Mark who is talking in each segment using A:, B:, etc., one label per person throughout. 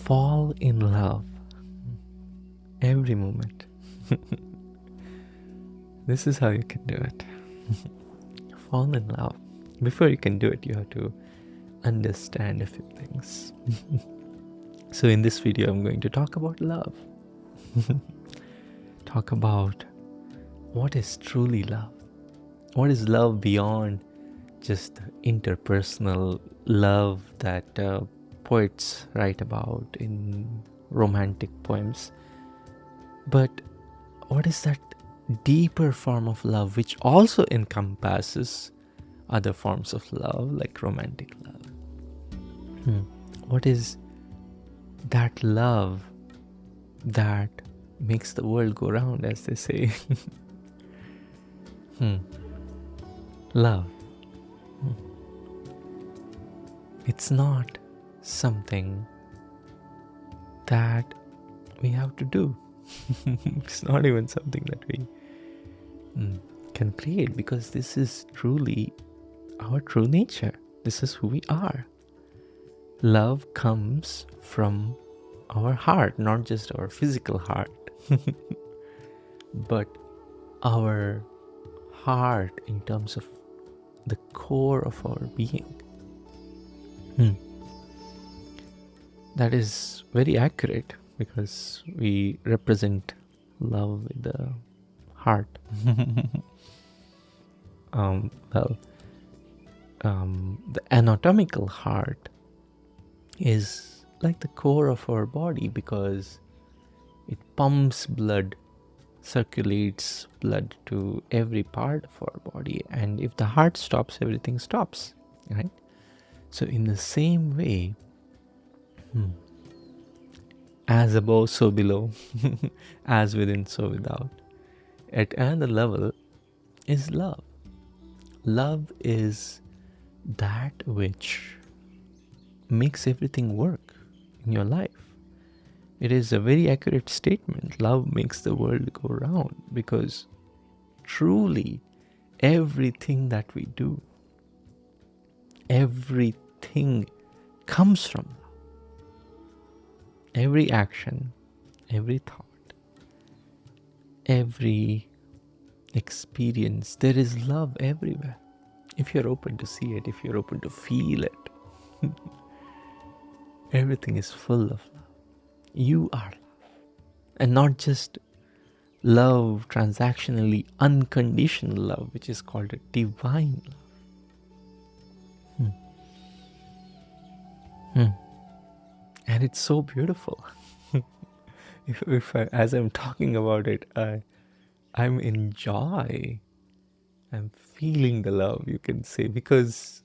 A: fall in love every moment. This is how you can do it. Fall in love. Before you can do it, you have to understand a few things. So in this video, I'm going to talk about love. Talk about what is truly love. What is love beyond just interpersonal love that poets write about in romantic poems. But what is that deeper form of love which also encompasses other forms of love like romantic love? What is that love that makes the world go round, as they say? Love. It's not something that we have to do. It's not even something that we can create, because this is truly our true nature. This is who we are. Love comes from our heart, not just our physical heart, but our heart in terms of the core of our being. That is very accurate because we represent love with the heart. The anatomical heart is like the core of our body because it pumps blood, circulates blood to every part of our body, and if the heart stops, everything stops, right? So in the same way, as above, so below, as within, so without, at another level is love. Love is that which makes everything work in your life. It is a very accurate statement. Love makes the world go round, because truly everything that we do, everything comes from love. Every action, every thought, every experience, there is love everywhere. If you're open to see it, if you're open to feel it, everything is full of love. You are love. And not just love, transactionally unconditional love, which is called a divine love. And it's so beautiful. As I'm talking about it, I'm in joy. I'm feeling the love, you can say, because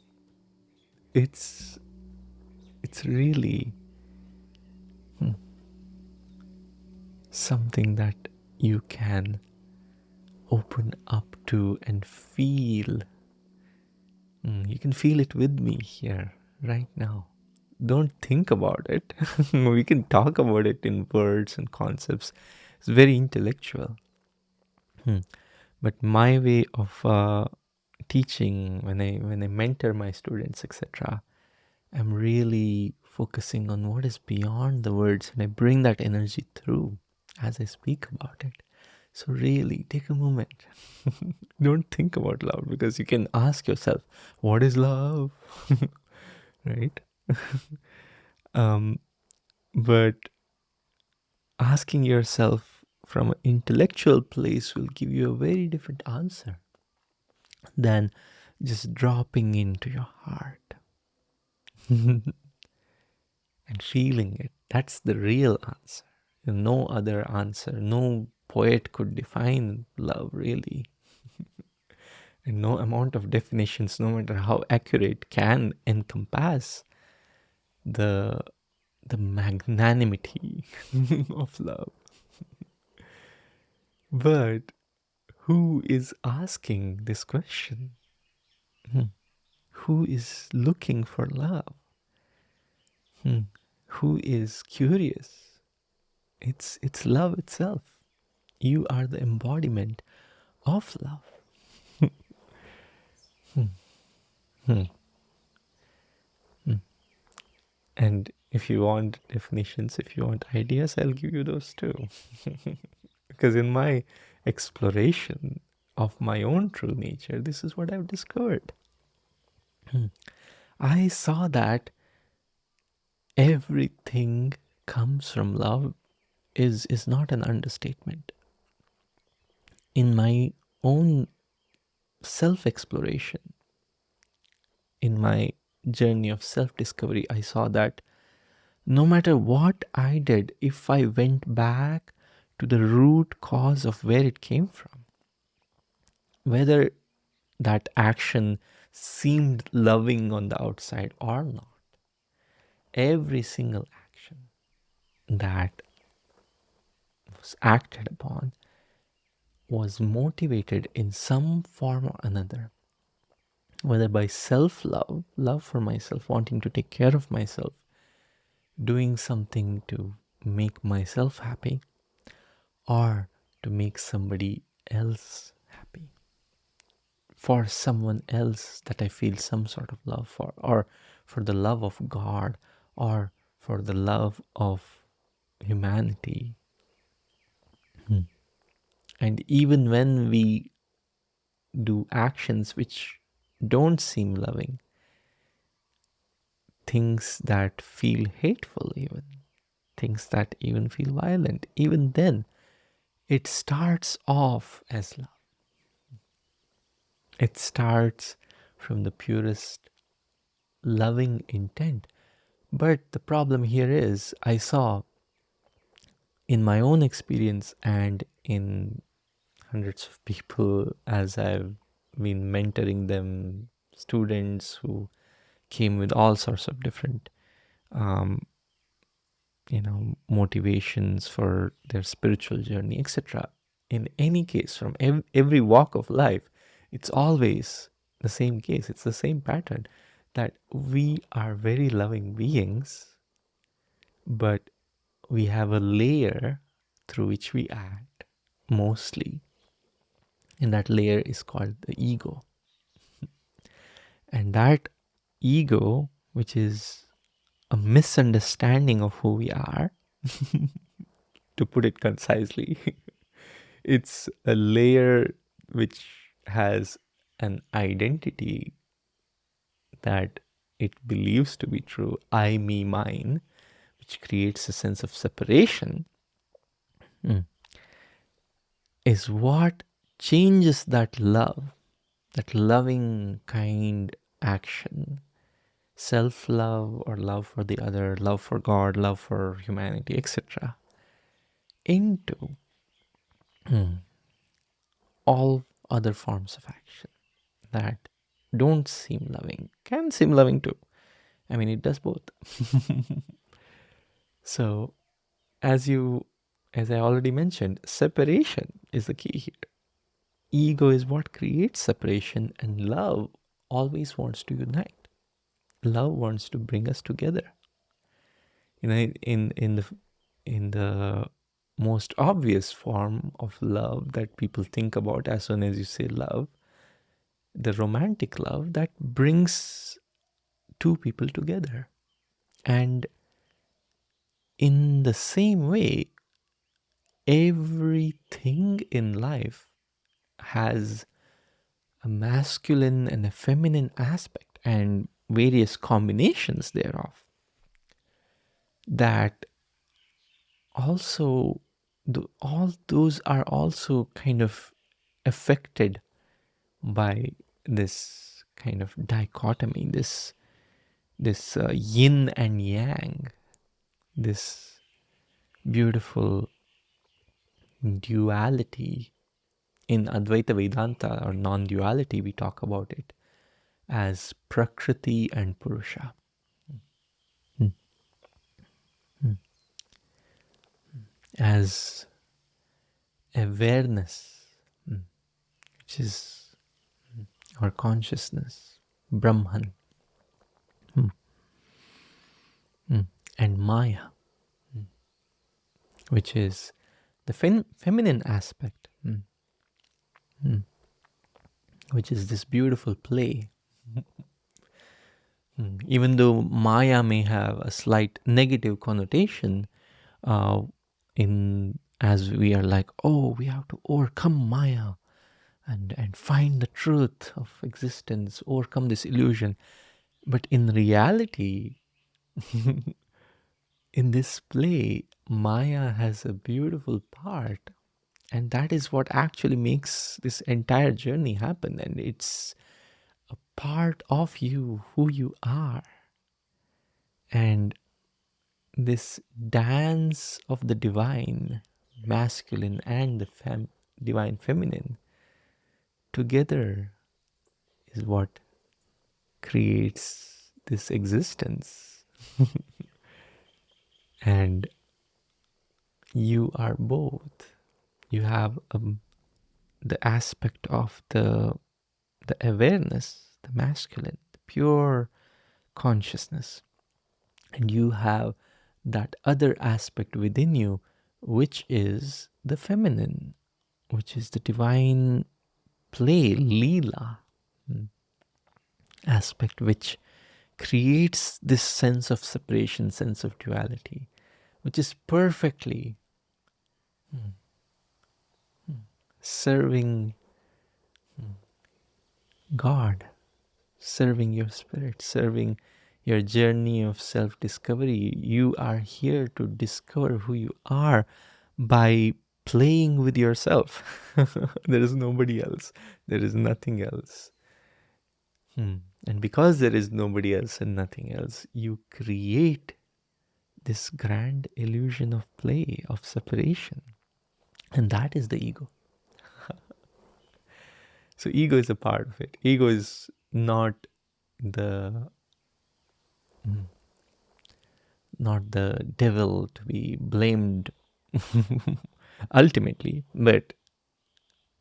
A: it's really something that you can open up to and feel. You can feel it with me here right now. Don't think about it. We can talk about it in words and concepts. It's very intellectual. But my way of teaching, when I mentor my students, etc., I'm really focusing on what is beyond the words, and I bring that energy through as I speak about it. So really take a moment. Don't think about love, because you can ask yourself, what is love? Right? But asking yourself from an intellectual place will give you a very different answer than just dropping into your heart and feeling it. That's the real answer. No other answer. No poet could define love, really. And no amount of definitions, no matter how accurate, can encompass the magnanimity of love. But who is asking this question? Who is looking for love? Who is curious? It's love itself. You are the embodiment of love. And If you want definitions, if you want ideas, I'll give you those too. Because in my exploration of my own true nature, this is what I've discovered. I saw that everything comes from love is not an understatement. In my own self exploration, in my journey of self discovery, I saw that no matter what I did, if I went back to the root cause of where it came from, whether that action seemed loving on the outside or not, every single action that was acted upon was motivated in some form or another, whether by self love, love for myself, wanting to take care of myself, doing something to make myself happy, or to make somebody else happy, for someone else that I feel some sort of love for, or for the love of God, or for the love of humanity. And even when we do actions which don't seem loving, things that feel hateful, even things that even feel violent, even then, it starts off as love. It starts from the purest loving intent. But the problem here is, I saw in my own experience and in hundreds of people as I've been mentoring them, students who came with all sorts of different um, motivations for their spiritual journey, etc. In any case, from every walk of life, it's always the same case. It's the same pattern, that we are very loving beings, but we have a layer through which we act mostly, and that layer is called the ego. And that ego, which is a misunderstanding of who we are, to put it concisely, it's a layer which has an identity that it believes to be true, I, me, mine, which creates a sense of separation, is what changes that love, that loving kind action, self love or love for the other, love for God, love for humanity, etc., into all other forms of action that don't seem loving, can seem loving too. I mean, it does both. So, as I already mentioned, separation is the key here. Ego is what creates separation, and love always wants to unite. Love wants to bring us together. In the most obvious form of love that people think about as soon as you say love, the romantic love that brings two people together. And in the same way, everything in life has a masculine and a feminine aspect and various combinations thereof that also, all those are also kind of affected by this kind of dichotomy, this yin and yang, this beautiful duality. In Advaita Vedanta or non-duality, we talk about it as Prakriti and Purusha. As awareness, which is our consciousness, Brahman, and Maya, which is the feminine aspect, which is this beautiful play Even though Maya may have a slight negative connotation, uh, in as we are like, oh, we have to overcome Maya and find the truth of existence, overcome this illusion. But in reality, in this play, Maya has a beautiful part, and that is what actually makes this entire journey happen. And it's a part of you, who you are. And this dance of the divine masculine and the divine feminine together is what creates this existence. And you are both. You have the aspect of the awareness, the masculine, the pure consciousness, and you have that other aspect within you, which is the feminine, which is the divine play, lila aspect, which creates this sense of separation, sense of duality, which is perfectly serving God, serving your spirit, serving your journey of self discovery. You are here to discover who you are by playing with yourself. There is nobody else, there is nothing else. And because there is nobody else and nothing else, you create this grand illusion of play, of separation. And that is the ego. So ego is a part of it. Ego is not the not the devil to be blamed ultimately, but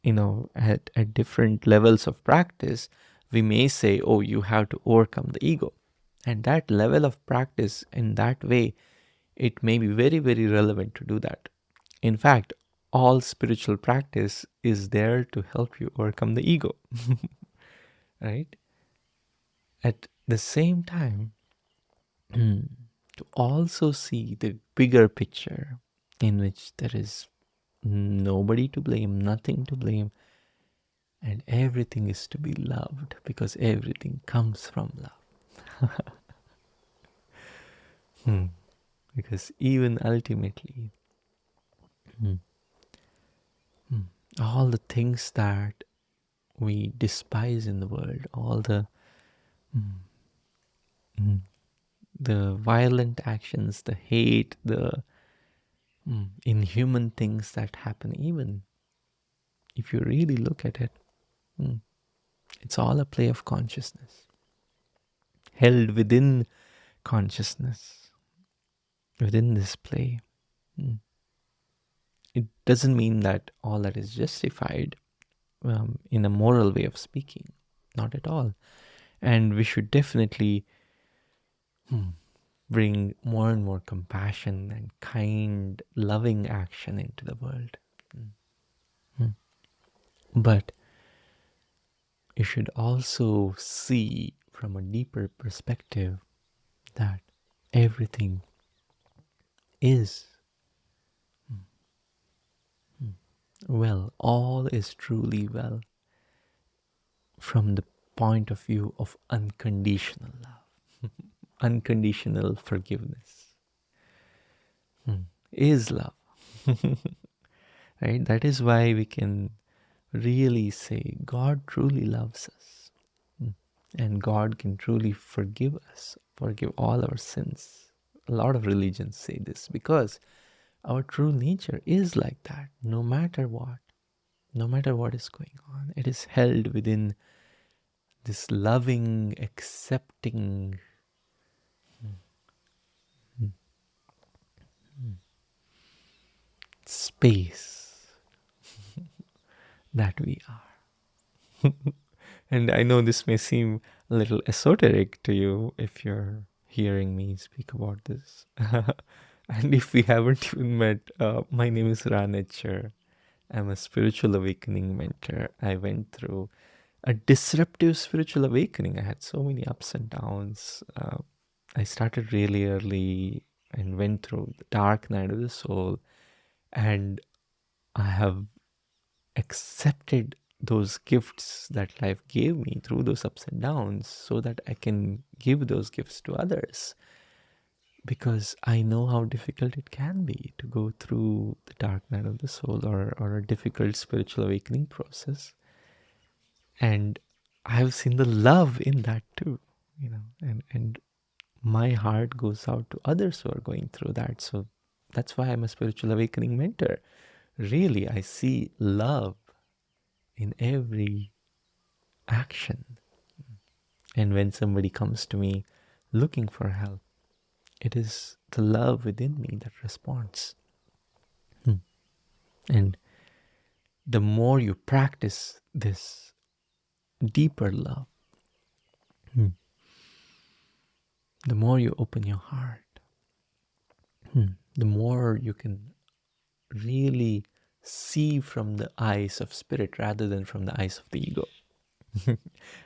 A: at different levels of practice, we may say, oh, you have to overcome the ego. And that level of practice, in that way, it may be very, very relevant to do that. In fact, all spiritual practice is there to help you overcome the ego, right? At the same time, to also see the bigger picture in which there is nobody to blame, nothing to blame, and everything is to be loved because everything comes from love. Because even ultimately, all the things that we despise in the world, all the violent actions, the hate, the inhuman things that happen, even if you really look at it, it's all a play of consciousness, held within consciousness, within this play. It doesn't mean that all that is justified in a moral way of speaking. Not at all. And we should definitely bring more and more compassion and kind, loving action into the world. But you should also see from a deeper perspective that everything is well, all is truly well from the point of view of unconditional love, unconditional forgiveness is love, right? That is why we can really say God truly loves us, and God can truly forgive us, forgive all our sins. A lot of religions say this because our true nature is like that. No matter what is going on, it is held within this loving, accepting space that we are. And I know this may seem a little esoteric to you if you're hearing me speak about this. And if we haven't even met, my name is Ranachar. I'm a spiritual awakening mentor. I went through a disruptive spiritual awakening. I had so many ups and downs. I started really early and went through the dark night of the soul, and I have accepted those gifts that life gave me through those ups and downs so that I can give those gifts to others, because I know how difficult it can be to go through the dark night of the soul, or a difficult spiritual awakening process. And I've seen the love in that too, and my heart goes out to others who are going through that. So that's why I'm a spiritual awakening mentor. Really, I see love in every action. And when somebody comes to me looking for help, it is the love within me that responds. And the more you practice this deeper love, the more you open your heart, the more you can really see from the eyes of spirit rather than from the eyes of the ego.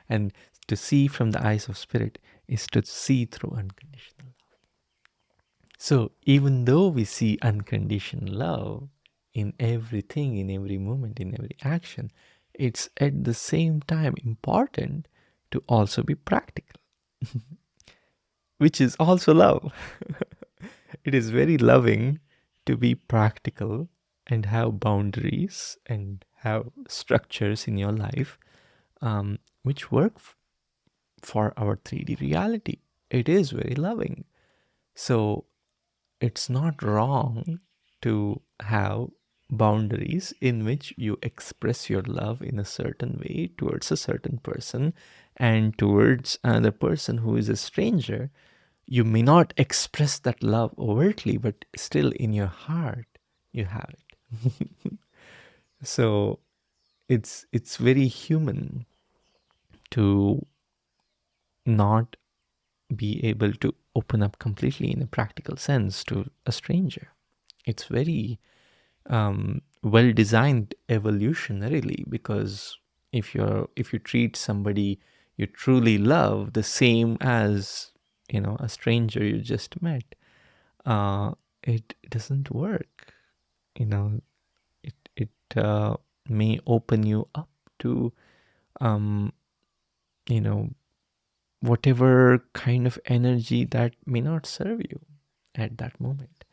A: And to see from the eyes of spirit is to see through unconditional love. So even though we see unconditional love in everything, in every moment, in every action, it's at the same time important to also be practical, which is also love. It is very loving to be practical and have boundaries and have structures in your life, which work for our 3D reality. It is very loving. So it's not wrong to have boundaries in which you express your love in a certain way towards a certain person, and towards another person who is a stranger. You may not express that love overtly, but still in your heart you have it. So it's very human to not be able to open up completely in a practical sense to a stranger. It's very well designed evolutionarily, because if you treat somebody you truly love the same as a stranger you just met, uh, it doesn't work. You know, it may open you up to um, you know whatever kind of energy that may not serve you at that moment.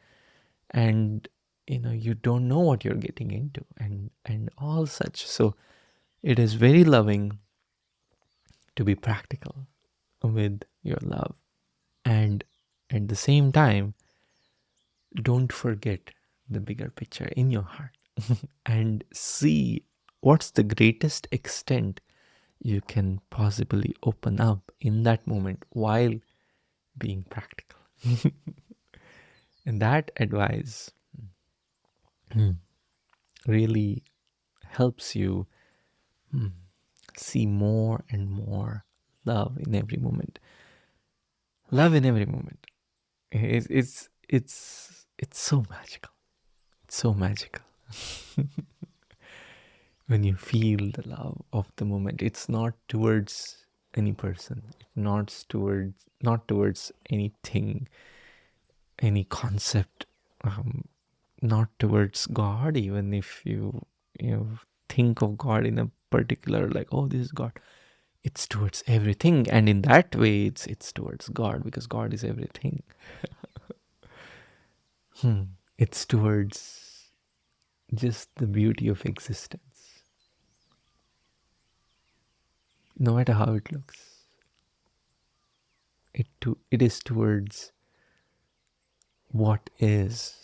A: And you don't know what you're getting into, and all such. So it is very loving to be practical with your love, and at the same time don't forget the bigger picture in your heart and see what's the greatest extent you can possibly open up in that moment while being practical. And that advice really helps you see more and more love in every moment. Love in every moment. It's so magical. It's so magical. When you feel the love of the moment, it's not towards any person. It's not towards anything, any concept, not towards God. Even if you think of God in a particular, like, oh, this is God, it's towards everything. And in that way it's towards God, because God is everything. It's towards just the beauty of existence, no matter how it looks. It is towards what is.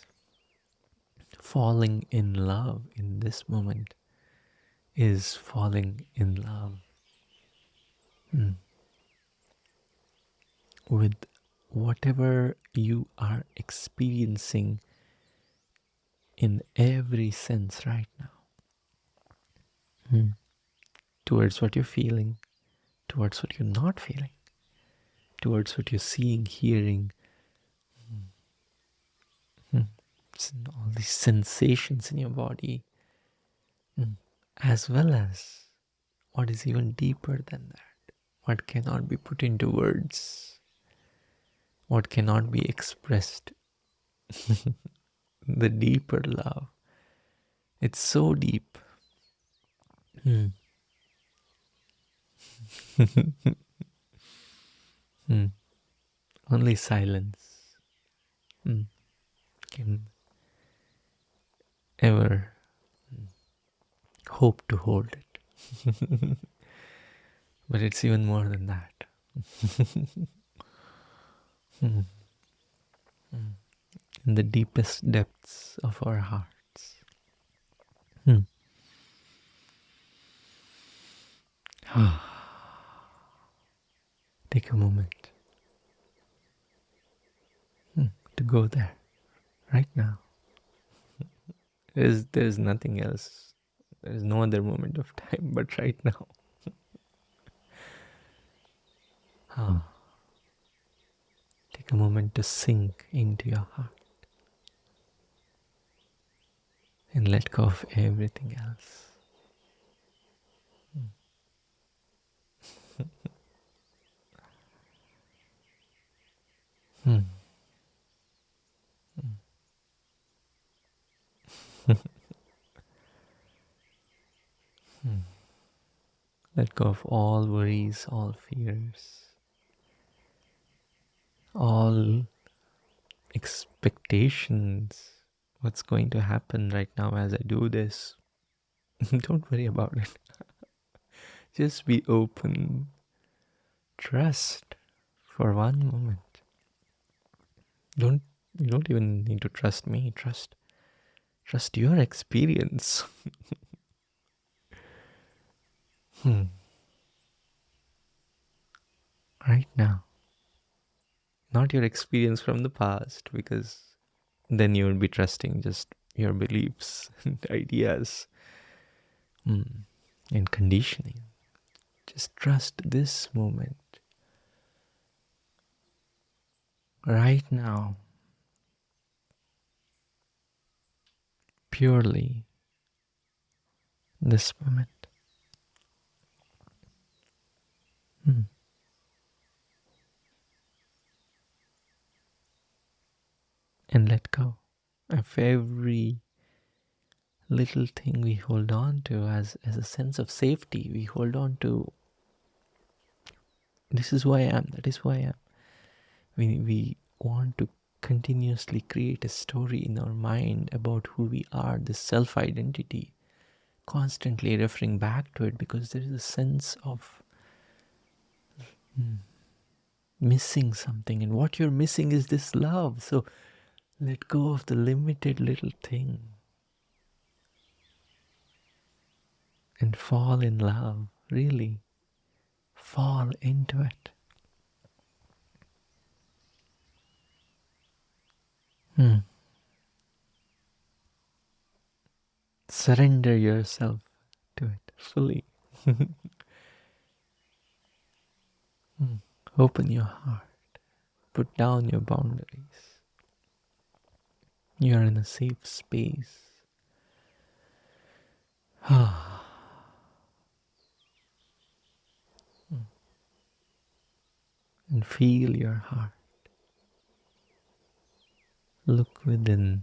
A: Falling in love in this moment is falling in love with whatever you are experiencing in every sense right now, towards what you're feeling, towards what you're not feeling, towards what you're seeing, hearing, all these sensations in your body, as well as what is even deeper than that, what cannot be put into words, what cannot be expressed. The deeper love. It's so deep. Hmm. Hmm. Only silence can ever hope to hold it. But it's even more than that. In the deepest depths of our hearts. Hmm. Take a moment to go there right now. There's nothing else. There's no other moment of time but right now. Take a moment to sink into your heart and let go of everything else. Let go of all worries, all fears, all expectations. What's going to happen right now as I do this? Don't worry about it. Just be open. Trust for one moment. Don't you don't even need to trust me. Trust your experience. Right now. Not your experience from the past, because then you would be trusting just your beliefs and ideas and conditioning. Just trust this moment right now, purely this moment. And let go of every little thing we hold on to as a sense of safety. We hold on to, this is who I am, that is who I am. We want to continuously create a story in our mind about who we are, this self-identity, constantly referring back to it because there is a sense of missing something, and what you're missing is this love. So let go of the limited little thing and fall in love, really fall into it. Surrender yourself to it fully. Open your heart, put down your boundaries. You're in a safe space. And feel your heart. Look within.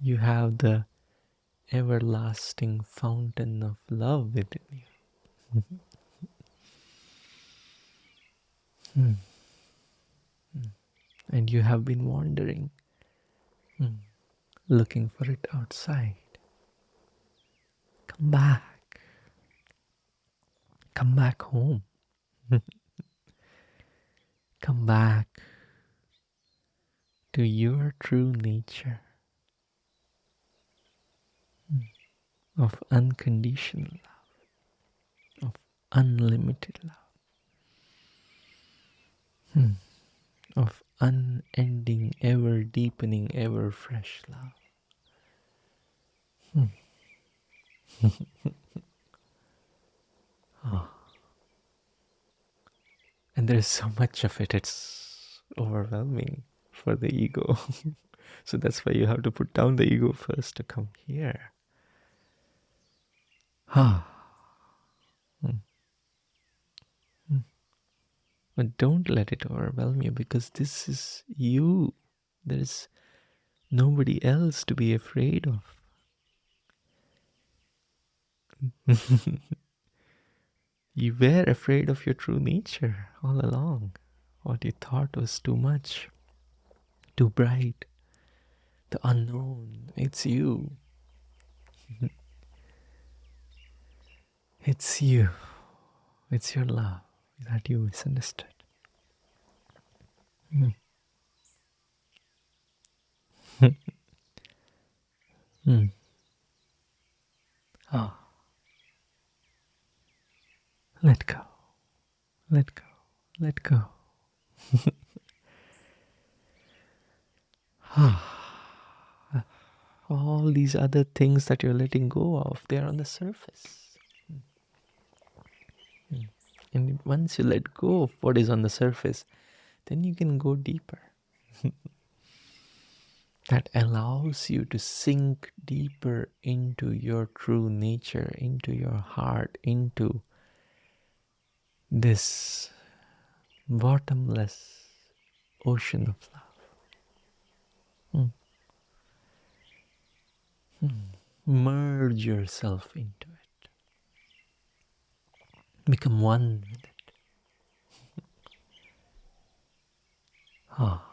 A: You have the everlasting fountain of love within you. And you have been wandering, looking for it outside. Come back. Come back home. Come back to your true nature of unconditional love, of unlimited love, of unending, ever deepening, ever fresh love. And there's so much of it, it's overwhelming for the ego. So that's why you have to put down the ego first to come here. Ah. But don't let it overwhelm you, because this is you. There is nobody else to be afraid of. You were afraid of your true nature all along. What you thought was too much, too bright, the unknown. It's you. It's you. It's your love that you misunderstood. Mm. Mm. Oh, let go. Let go. Let go. All these other things that you're letting go of, they're on the surface. And once you let go of what is on the surface, then you can go deeper. That allows you to sink deeper into your true nature, into your heart, into this bottomless ocean of love. Merge yourself into it. Become one with it. Ah,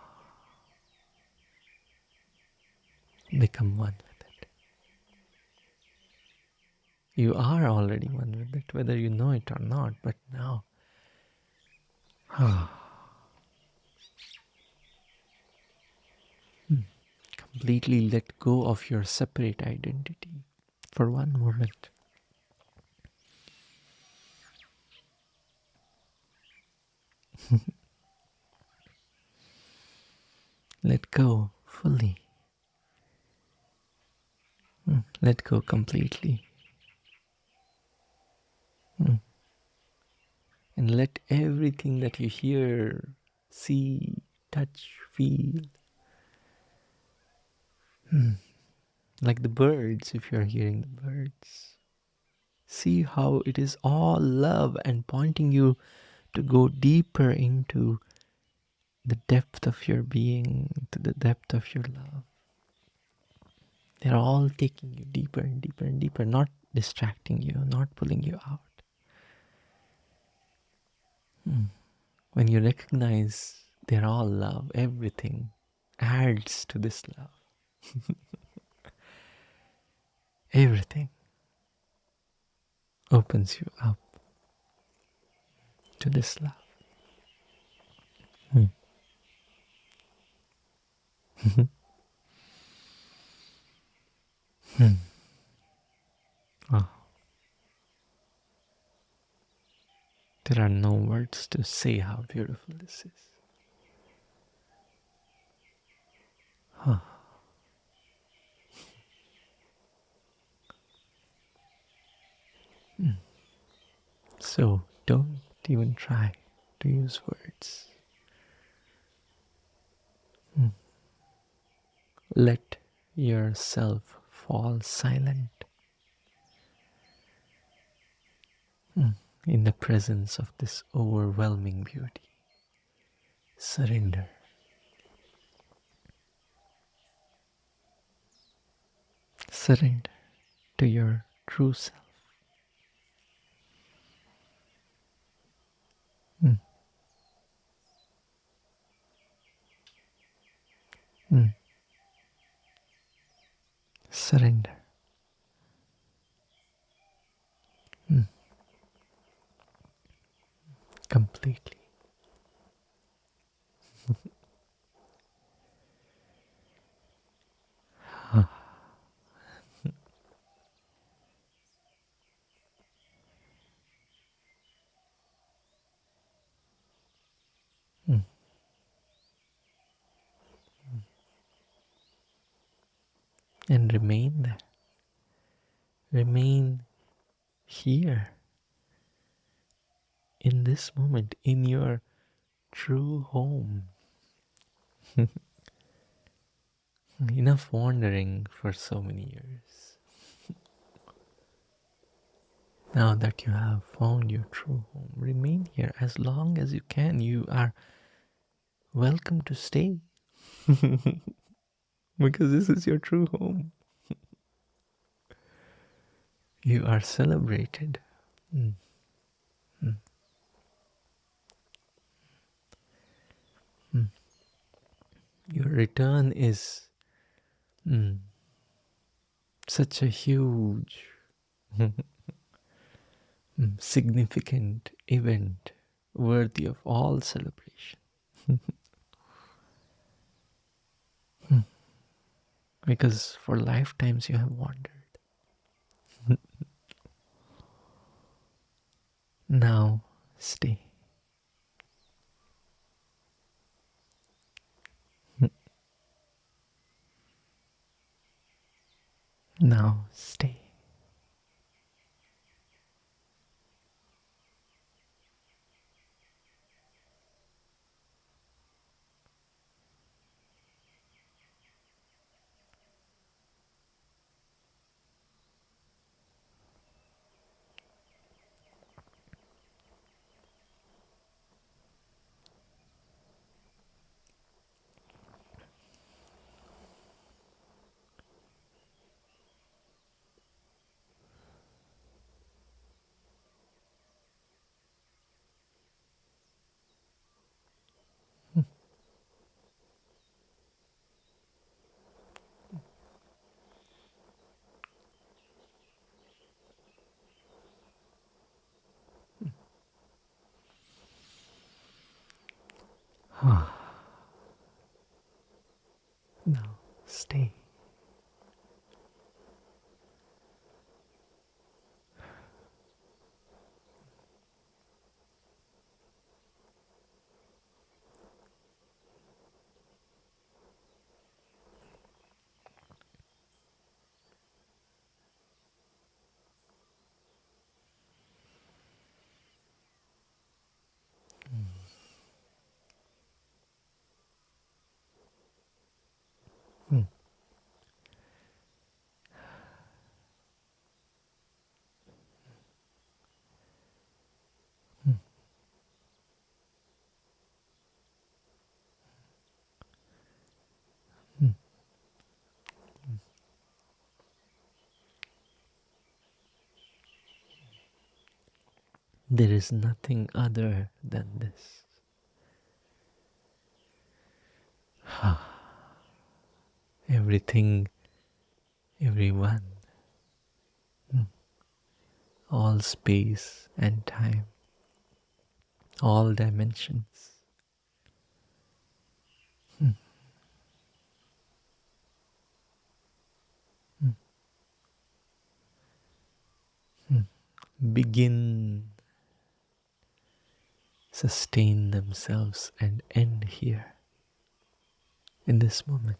A: become one with it. You are already one with it, whether you know it or not, but now, completely let go of your separate identity for one moment. Let go fully. Let go completely. And let everything that you hear, see, touch, feel, like the birds, if you're hearing the birds, see how it is all love and pointing you to go deeper into the depth of your being, to the depth of your love. They're all taking you deeper and deeper and deeper, not distracting you, not pulling you out. When you recognize they're all love, everything adds to this love. Everything opens you up to this love. Oh, there are no words to say how beautiful this is. So don't even try to use words. Let yourself fall silent in the presence of this overwhelming beauty. Surrender. Surrender to your true self. Surrender. Completely. And remain there. Remain here in this moment, in your true home. Enough wandering for so many years. Now that you have found your true home, remain here as long as you can. You are welcome to stay because this is your true home. You are celebrated. Mm, mm, mm. Your return is mm, such a huge, significant event worthy of all celebration. Because for lifetimes you have wandered. Now stay. Now stay. Now stay. Mm, mm, mm. There is nothing other than this. Everything, everyone, all space and time, all dimensions. Begin, sustain themselves, and end here in this moment.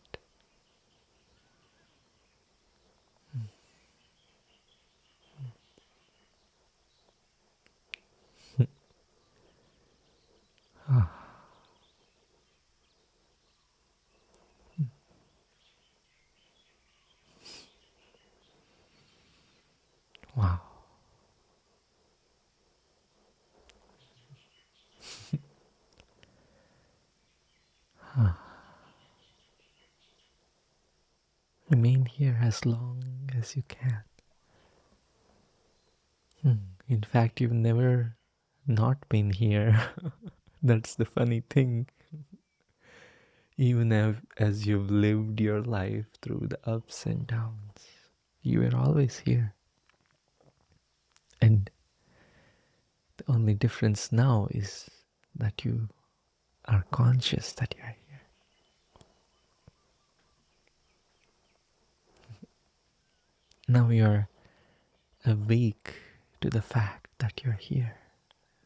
A: Wow. Remain here as long as you can. In fact, you've never not been here. That's the funny thing. Even as you've lived your life through the ups and downs, you were always here. And the only difference now is that you are conscious that you are here. Now you're awake to the fact that you're here.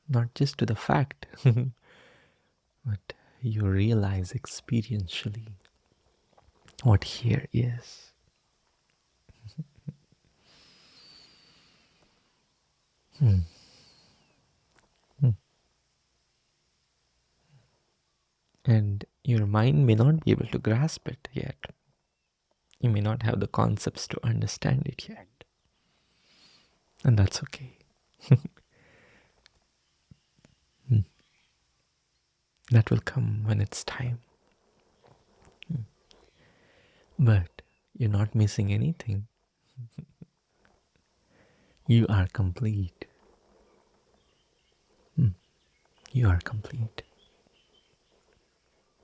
A: Not just to the fact, but you realize experientially what here is. And your mind may not be able to grasp it yet. You may not have the concepts to understand it yet. And that's okay. That will come when it's time. But you're not missing anything. You are complete. You are complete.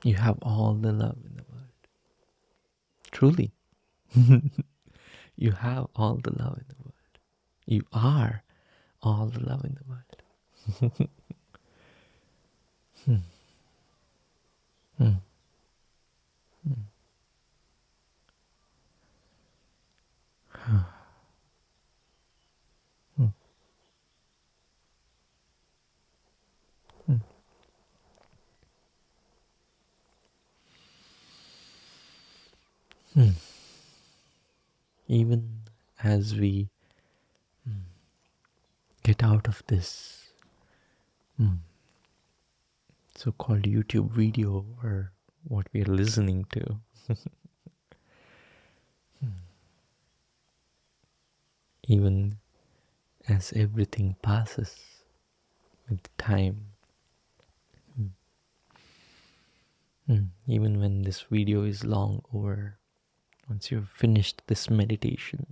A: You have all the love in the world. Truly. You have all the love in the world. You are all the love in the world. Even as we get out of this so-called YouTube video or what we are listening to, even as everything passes with time, even when this video is long over, once you've finished this meditation,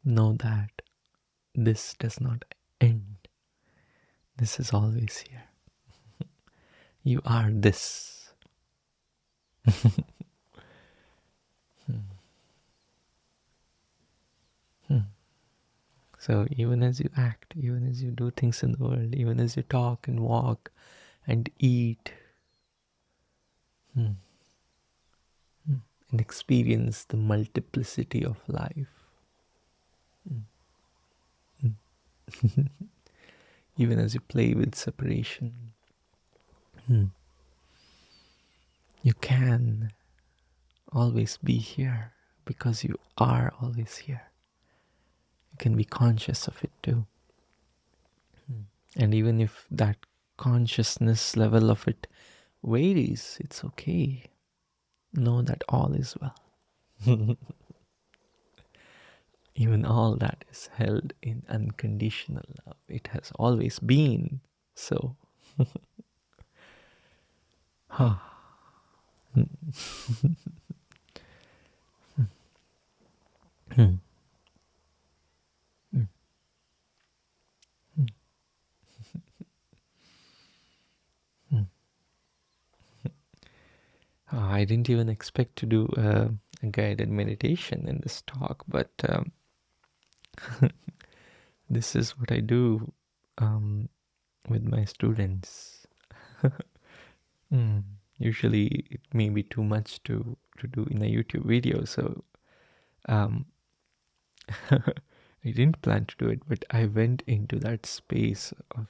A: know that this does not end. This is always here. You are this. So even as you act, even as you do things in the world, even as you talk and walk and eat and experience the multiplicity of life, even as you play with separation, you can always be here because you are always here. You can be conscious of it too. And even if that consciousness level of it varies, it's okay. Know that all is well. Even all that is held in unconditional love. It has always been so. I didn't even expect to do a guided meditation in this talk, but this is what I do with my students. Usually it may be too much to do in a YouTube video, so I didn't plan to do it, but I went into that space of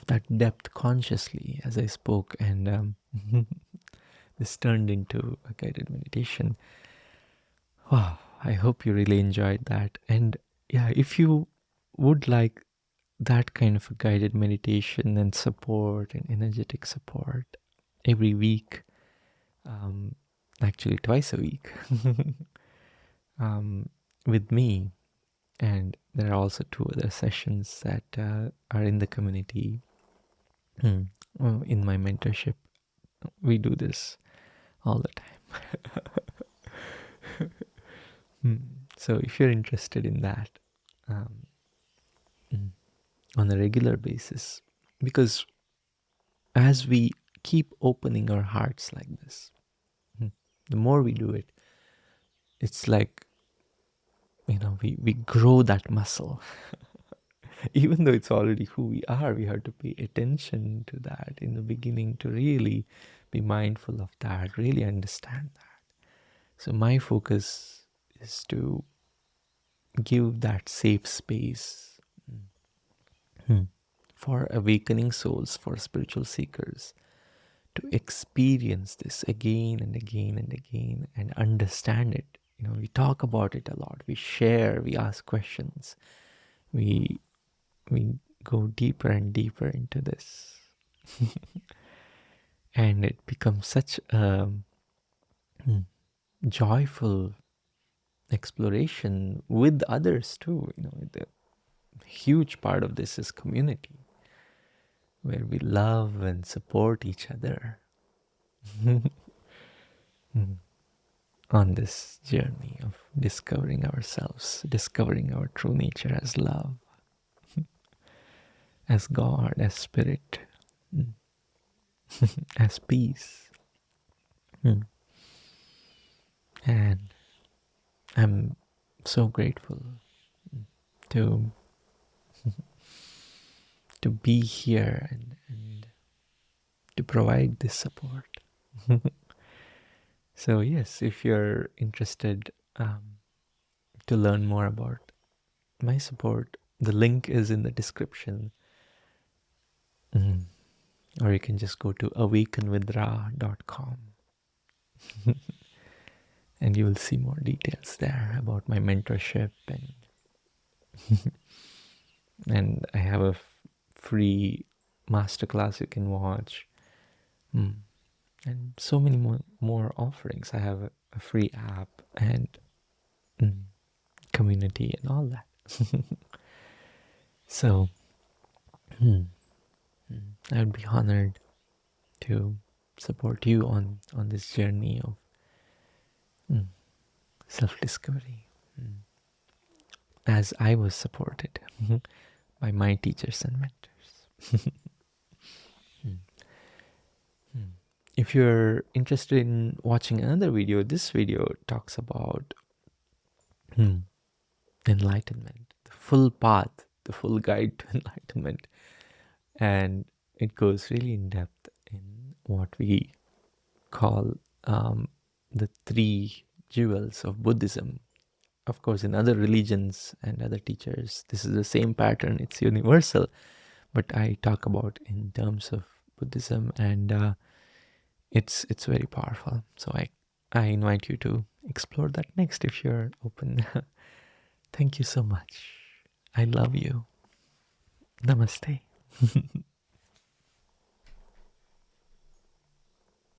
A: that depth consciously as I spoke, and this turned into a guided meditation. Wow, I hope you really enjoyed that. And yeah, if you would like that kind of a guided meditation and support and energetic support every week, actually twice a week, with me, and there are also 2 other sessions that are in the community in my mentorship. We do this all the time. So if you're interested in that on a regular basis, because as we keep opening our hearts like this, the more we do it, it's like, we grow that muscle. Even though it's already who we are, we have to pay attention to that in the beginning to really be mindful of that, really understand that. So my focus is to give that safe space for awakening souls, for spiritual seekers, to experience this again and again and again and understand it we talk about it a lot. We share, we ask questions, we we go deeper and deeper into this, and it becomes such a joyful exploration with others too. The huge part of this is community, where we love and support each other on this journey of discovering ourselves, discovering our true nature as love, as God, as spirit, as peace. And I'm so grateful to be here and to provide this support. So yes, if you're interested to learn more about my support, the link is in the description. Or you can just go to awakenwithra.com and you will see more details there about my mentorship, and I have a free masterclass you can watch, and so many more offerings. I have a free app and community and all that. So I would be honored to support you on this journey of self-discovery, as I was supported by my teachers and mentors. If you're interested in watching another video, this video talks about enlightenment, the full path, the full guide to enlightenment. And it goes really in depth in what we call the three jewels of Buddhism. Of course, in other religions and other teachers, this is the same pattern, it's universal. But I talk about in terms of Buddhism, and it's very powerful. So I invite you to explore that next if you're open. Thank you so much. I love you. Namaste.